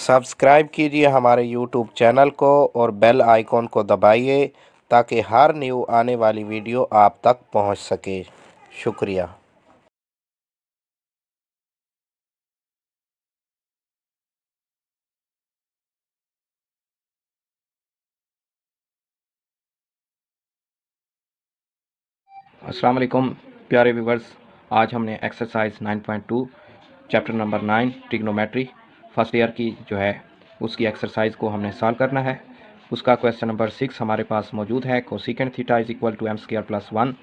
Subscribe कीजिए हमारे YouTube channel को और बेल आइकॉन को दबाइए ताकि हर न्यू आने वाली वीडियो आप तक पहुंच सके। शुक्रिया। अस्सलाम वालेकुम प्यारे व्यूवर्स, आज हमने exercise 9.2 chapter number 9 trigonometry first year की जो है उसकी एक्सरसाइज को हमने सॉल्व करना है। उसका क्वेश्चन नंबर 6 हमारे पास मौजूद है। Cosecant theta is equal to m² + 1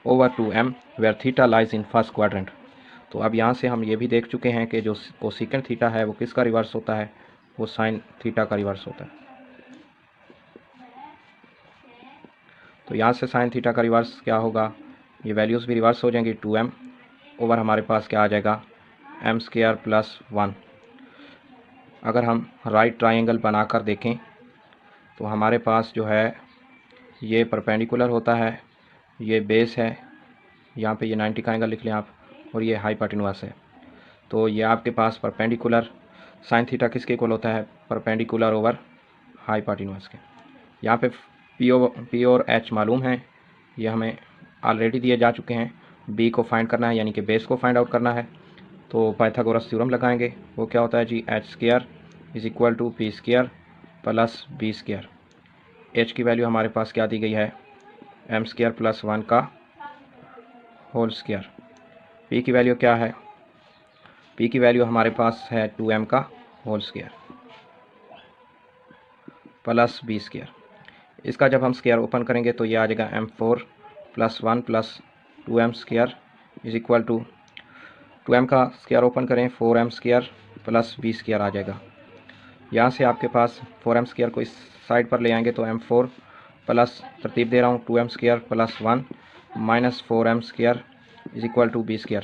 over 2m where theta lies in first quadrant. तो अब यहाँ से हम ये भी देख चुके हैं कि जो कोसेकेंट थीटा है वो किसका रिवर्स होता है, वो साइन थीटा का रिवर्स होता है। तो यहाँ से साइन थीटा का रिवर्स क्या होगा, ये वैल्यूज़ भी रिवर्स हो जाएंगी। 2m ओवर हमारे पास क्या आ जाएगा m² + 1। अगर हम राइट ट्रायंगल बनाकर देखें तो हमारे पास जो है ये परपेंडिकुलर होता है, ये बेस है, यहाँ पे ये 90 का एंगल लिख लें आप, और ये हाइपोटेन्यूस है। तो ये आपके पास परपेंडिकुलर साइन थीटा किसके इक्वल होता है, परपेंडिकुलर ओवर हाइपोटेन्यूस के। यहाँ पे पी और एच मालूम है, ये हमें ऑलरेडी दिए जा चुके हैं। बी को फाइंड करना है यानी कि बेस को फाइंड आउट करना है। तो पाइथागोरस थ्योरम लगाएंगे। वो क्या होता है जी, h² is equal to p² + b²। h की वैल्यू हमारे पास क्या दी गई है, m² + 1 का होल स्क्वायर। p की वैल्यू क्या है, p की वैल्यू हमारे पास है 2m का होल स्क्वायर प्लस b²। इसका जब हम स्क्वायर ओपन करेंगे तो ये आ जाएगा m4 + 1 + 2m² is equal to 2m का स्क्वायर ओपन करें 4m² + b² आ जाएगा। यहाँ से आपके पास 4m² को इस साइड पर ले आएंगे तो m4 प्लस तरतीब दे रहा हूँ 2m² + 1 - 4m² is equal to b²।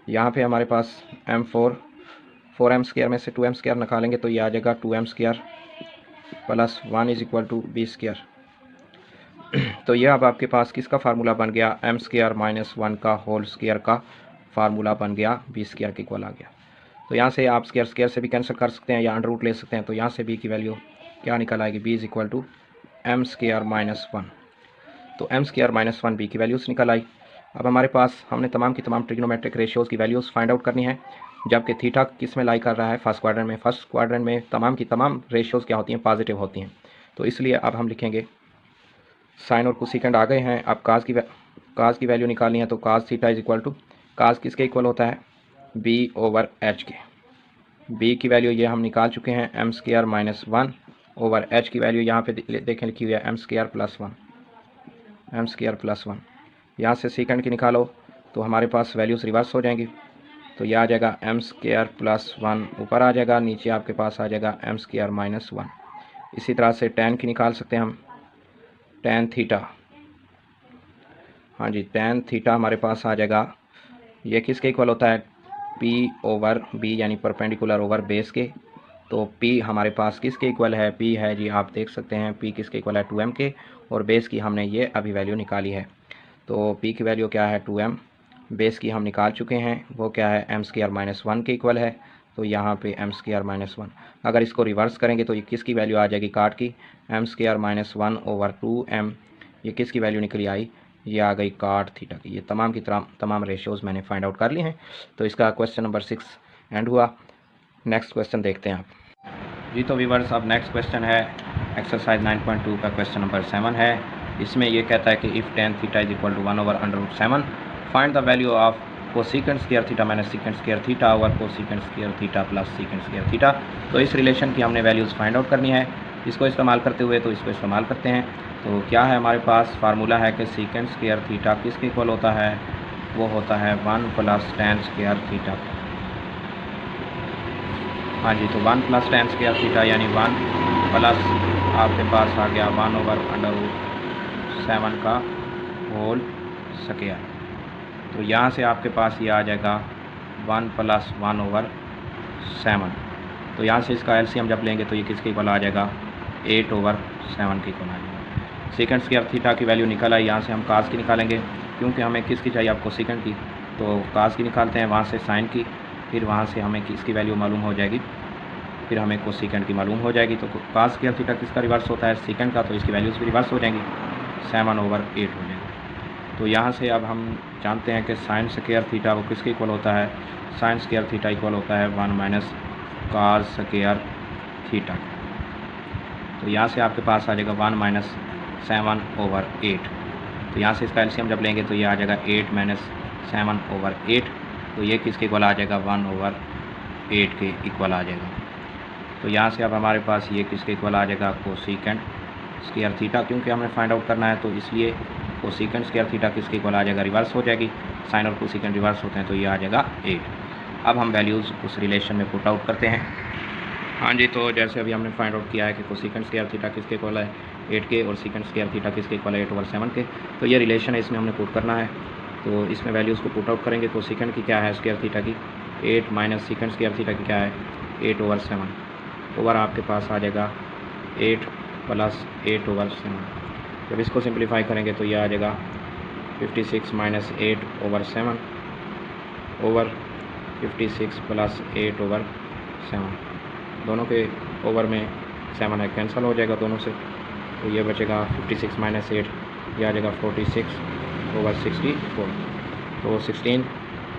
यहाँ पे हमारे पास m4 में से 2m² निकालेंगे तो ये आ जाएगा 2m² + 1 is equal to b²। तो ये अब आपके पास किसका फार्मूला बन गया, m² - 1 का होल स्क्वायर का फार्मूला बन गया, b² के इक्वल आ गया। तो यहाँ से आप स्क्वायर से भी कैंसिल कर सकते हैं या अंडर रूट ले सकते हैं। तो यहाँ से b की वैल्यू क्या निकल आएगी, b is equal to m² - 1। तो m² - 1 b की वैल्यूज़ निकल आई। अब हमारे पास हमने तमाम की तमाम ट्रिग्नोमेट्रिक रेशियोज़ की वैल्यूज़ फाइंड आउट करनी है, जबकि थीटा किस में लाई कर रहा है, फर्स्ट क्वाड्रेंट में। फर्स्ट क्वाड्रेंट में तमाम की तमाम रेशियोज़ क्या होती हैं, पॉजिटिव होती हैं। तो इसलिए अब हम लिखेंगे साइन और कोसेकेंट आ गए हैं। अब काज की वैल्यू निकालनी है। तो cos theta is equal to, cos किसके इक्वल होता है, b/h के। b की वैल्यू ये हम निकाल चुके हैं, m² - 1 ओवर h की वैल्यू यहाँ पे देखें लिखी हुई है m² + 1, m² + 1। यहाँ से सेकंड की निकालो तो हमारे पास वैल्यूज़ रिवर्स हो जाएंगी। तो यह आ जाएगा m² + 1 ऊपर आ जाएगा, नीचे आपके पास आ जाएगा m² - 1। इसी तरह से tan की निकाल सकते हैं हम, tan थीटा, हाँ जी tan थीटा हमारे पास आ जाएगा, ये किसके इक्वल होता है, p/b यानी परपेंडिकुलर ओवर बेस के। तो p हमारे पास किसके इक्वल है, p है जी, आप देख सकते हैं p किसके इक्वल है, 2m के, और बेस की हमने ये अभी वैल्यू निकाली है। तो p की वैल्यू क्या है, 2m, बेस की हम निकाल चुके हैं, वो क्या है, m² - 1 के इक्वल है। तो यहाँ पे m² - 1, अगर इसको रिवर्स करेंगे तो ये किसकी वैल्यू आ जाएगी, काट की, m² - 1 ओवर 2m, ये किसकी वैल्यू निकली आई, ये आ गई काट थीटा की। ये तमाम की तमाम रेशियोज़ मैंने फाइंड आउट कर ली हैं। तो इसका क्वेश्चन नंबर 6 एंड हुआ। नेक्स्ट क्वेश्चन देखते हैं आप जी। तो व्यूअर्स, अब नेक्स्ट क्वेश्चन है एक्सरसाइज 9.2 का क्वेश्चन नंबर 7 है। इसमें ये कहता है कि if tan theta is equal to 1 over √7 find the value of cosecant square theta minus secant square theta over cosecant square theta plus secant square theta. तो इस रिलेशन की हमने वैल्यूज़ फाइंड आउट करनी है इसको इस्तेमाल करते हुए। तो इसको इस्तेमाल करते हैं। तो क्या है हमारे पास फार्मूला है कि सेकेंट स्क्वायर थीटा किसके इक्वल होता है, वो होता है 1 + tan स्क्वायर थीटा। हाँ जी, तो 1 + tan स्क्वायर थीटा यानी 1 प्लस आपके पास आ गया 1 ओवर √7 का होल स्क्वायर। तो यहाँ से आपके पास ये आ जाएगा 1 + 1 ओवर 7। तो यहाँ से इसका एलसीएम जब लेंगे तो ये किसके इक्वल आ जाएगा, 8 ओवर 7 के इक्वल आ जाएगा। सेकेंड स्क्वायर थीटा की वैल्यू निकल आई। यहाँ से हम काज की निकालेंगे, क्योंकि हमें किसकी चाहिए, आपको सेकेंड की। तो काज की निकालते हैं, वहाँ से साइन की, फिर वहाँ से हमें किसकी वैल्यू मालूम हो जाएगी, फिर हमें कोसेकेंट की मालूम हो जाएगी। तो cos स्क्वायर थीटा किसका रिवर्स होता है? सेकेंड का, तो इसकी वैल्यूज़ भी रिवर्स हो जाएंगी, 7/8 हो जाएगा। तो यहाँ से अब हम जानते हैं कि साइन स्क्वायर थीटा वो किसके इक्वल होता है? साइन स्क्वायर थीटा इक्वल होता है 1 माइनस cos स्क्वायर थीटा। तो यहाँ से आपके पास आ जाएगा 1 माइनस 7/8। तो यहाँ से इसका एलसीएम जब लेंगे तो ये आ जाएगा 8 माइनस 7/8। तो ये किसके इक्वल आ जाएगा? 1/8 के इक्वल आ जाएगा। तो यहाँ से अब हमारे पास ये किसके इक्वल आ जाएगा? कोसेकेंट स्क्वायर थीटा, क्योंकि हमें फाइंड आउट करना है तो इसलिए कोसेकेंट स्क्वायर थीटा किसके इक्वल आ जाएगा? रिवर्स हो जाएगी। साइन और कोसेकेंट रिवर्स होते हैं तो ये आ जाएगा 8। अब हम वैल्यूज़ उस रिलेशन में पुट आउट करते हैं। हाँ जी, तो जैसे अभी हमने फाइंड आउट किया है कि कोसेकेंट स्क्वायर थीटा किसके इक्वल है? 8 के, और सेकेंट स्क्वायर थीटा किसके इक्वल है? 8/7 के। तो ये रिलेशन है, इसमें हमने पुट करना है। तो इसमें वैल्यूज़ को पुट आउट करेंगे। कोसेकेंट की क्या है स्क्वायर थीटा की? 8 माइनस सेकेंड स्क्वायर थीटा की क्या है? 8/7। ओवर आपके पास आ जाएगा 8 प्लस 8/7। जब इसको सिंप्लीफाई करेंगे तो ये आ जाएगा 56 माइनस 8/7 ओवर 56 प्लस 8/7। दोनों के ओवर में 7 है, कैंसिल हो जाएगा दोनों से। तो ये बचेगा 56 माइनस 8, ये आ जाएगा 46/64। तो 16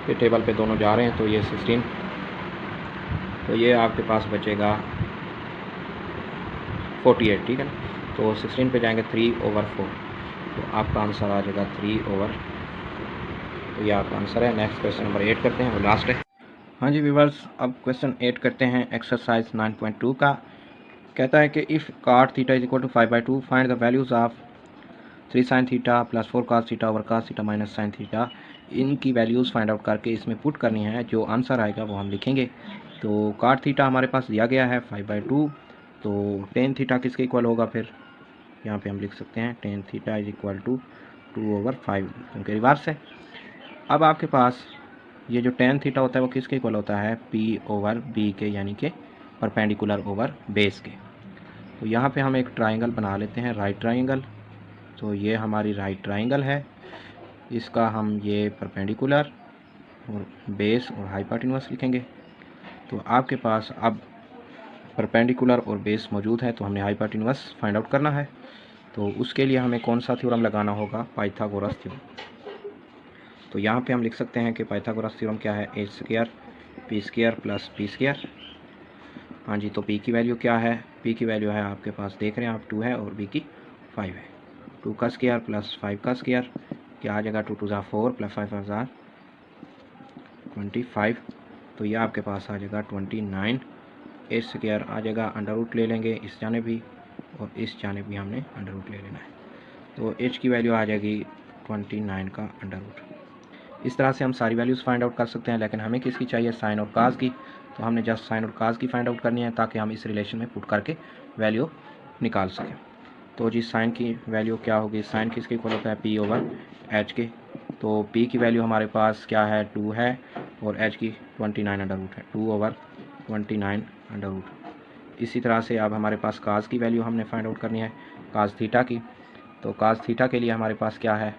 के टेबल पे दोनों जा रहे हैं तो ये 16। तो ये आपके पास बचेगा 48, ठीक है ना। तो 16 पे जाएंगे 3/4। तो आपका आंसर आ जाएगा 3/। तो ये आपका आंसर है। नेक्स्ट क्वेश्चन नंबर 8 करते हैं, वो लास्ट है। हाँ जी व्यूअर्स, अब क्वेश्चन 8 करते हैं। एक्सरसाइज 9.2 का कहता है कि if cot theta is equal to 5/2 find the values of 3 sin theta plus 4 cos theta over cos theta minus sin theta. इनकी वैल्यूज़ फाइंड आउट करके इसमें पुट करनी है। जो आंसर आएगा वो हम लिखेंगे। तो cot थीटा हमारे पास दिया गया है 5/2। तो tan थीटा किसके इक्वल होगा? फिर यहाँ पे हम लिख सकते हैं tan theta is equal to 2/5, क्योंकि रिवर्स है। अब आपके पास ये जो tan थीटा होता है वो किसके इक्वल होता है? P/B के, यानी कि परपेंडिकुलर ओवर बेस के। तो यहाँ पे हम एक ट्राइंगल बना लेते हैं, राइट ट्राइंगल। तो ये हमारी राइट ट्राइंगल है, इसका हम ये परपेंडिकुलर और बेस और हाइपोटेन्यूज लिखेंगे। तो आपके पास अब परपेंडिकुलर और बेस मौजूद है, तो हमने हाइपोटेन्यूज फाइंड आउट करना है। तो उसके लिए हमें कौन सा थ्योरम लगाना होगा? Pythagoras theorem. तो यहाँ पे हम लिख सकते हैं कि पाइथागोरस थ्योरम क्या है? a² p² plus p²। हाँ जी, तो p की वैल्यू क्या है? p की वैल्यू है आपके पास, देख रहे हैं आप, 2 है और b की 5 है। 2 का स्क्वायर प्लस 5 का स्क्वायर, क्या आ जाएगा? 2 2 ज़ा 4 प्लस 5 5 ज़ा 25। तो ये आपके पास आ जाएगा 29। a² आ जाएगा, अंडर रूट ले लेंगे इस जाने भी और इस जाने भी हमने अंडर रूट ले लेना है। तो h की वैल्यू आ जाएगी 29 का अंडर रूट। इस तरह से हम सारी वैल्यूज़ फाइंड आउट कर सकते हैं, लेकिन हमें किसकी चाहिए? साइन और काज की। तो हमने जस्ट साइन और काज की फाइंड आउट करनी है, ताकि हम इस रिलेशन में पुट करके वैल्यू निकाल सकें। तो जी साइन की वैल्यू क्या होगी? साइन किसके इक्वल होता है? P/H के। तो P की वैल्यू हमारे पास क्या है? 2 है, और H की 29 अंडर रूट है, 2/29 अंडर रूट। इसी तरह से अब हमारे पास काज की वैल्यू हमने फाइंड आउट करनी है, काज थीटा की। तो काज थीटा के लिए हमारे पास क्या है?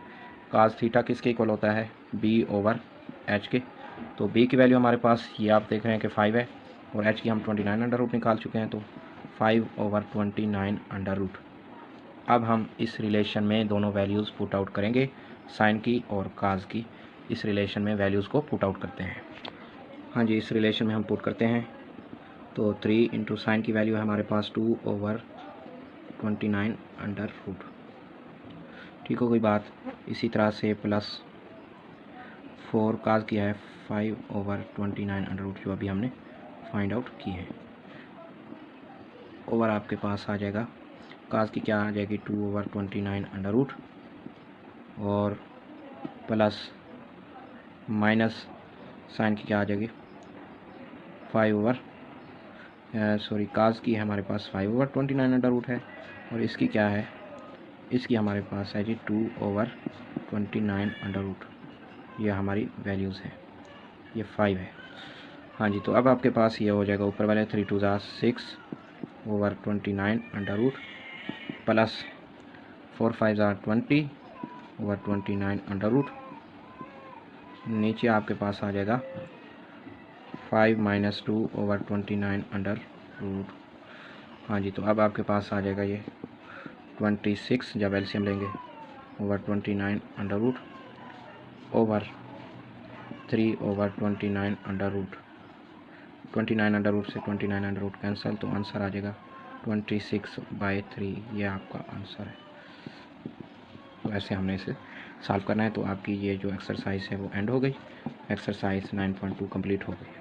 काज थीटा किसके इक्वल होता है? B/H के। तो B की वैल्यू हमारे पास ये आप देख रहे हैं कि 5 है, और H की हम 29 अंडर रूट निकाल चुके हैं, तो 5/29 अंडर रूट। अब हम इस रिलेशन में दोनों वैल्यूज़ पुट आउट करेंगे, साइन की और काज की। इस रिलेशन में वैल्यूज़ को पुट आउट करते हैं। हाँ जी, इस रिलेशन में हम पुट करते हैं। तो 3 इंटू साइन की वैल्यू है हमारे पास 2/29 अंडर रूट, ठीक हो गई बात। इसी तरह से प्लस 4 काज किया है 5/29 अंडर रूट, जो अभी हमने फाइंड आउट की है। ओवर आपके पास आ जाएगा, काज की क्या आ जाएगी? 2/29 अंडर रूट, और प्लस माइनस साइन की क्या आ जाएगी? काज की है हमारे पास 5/29 अंडर रूट है, और इसकी क्या है? इसकी हमारे पास है जी 2/29 अंडर रूट। ये हमारी वैल्यूज़ है, ये 5 है। हाँ जी, तो अब आपके पास ये हो जाएगा ऊपर वाले 3 2 ज़ा 6/29 अंडर रूट, प्लस 4 5 ज़ा 20/29 अंडर रूट। नीचे आपके पास आ जाएगा 5 - 2/29 अंडर रूट। हाँ जी, तो अब आपके पास आ जाएगा ये 26 जब एलसीएम लेंगे over 29 under root over 3 over 29 under root. 29 under root से 29 अंडर रूट कैंसिल, तो आंसर आ जाएगा 26/3। ये आपका आंसर है। तो ऐसे हमने इसे सॉल्व करना है। तो आपकी ये जो एक्सरसाइज है वो एंड हो गई। एक्सरसाइज 9.2 कंप्लीट हो गई।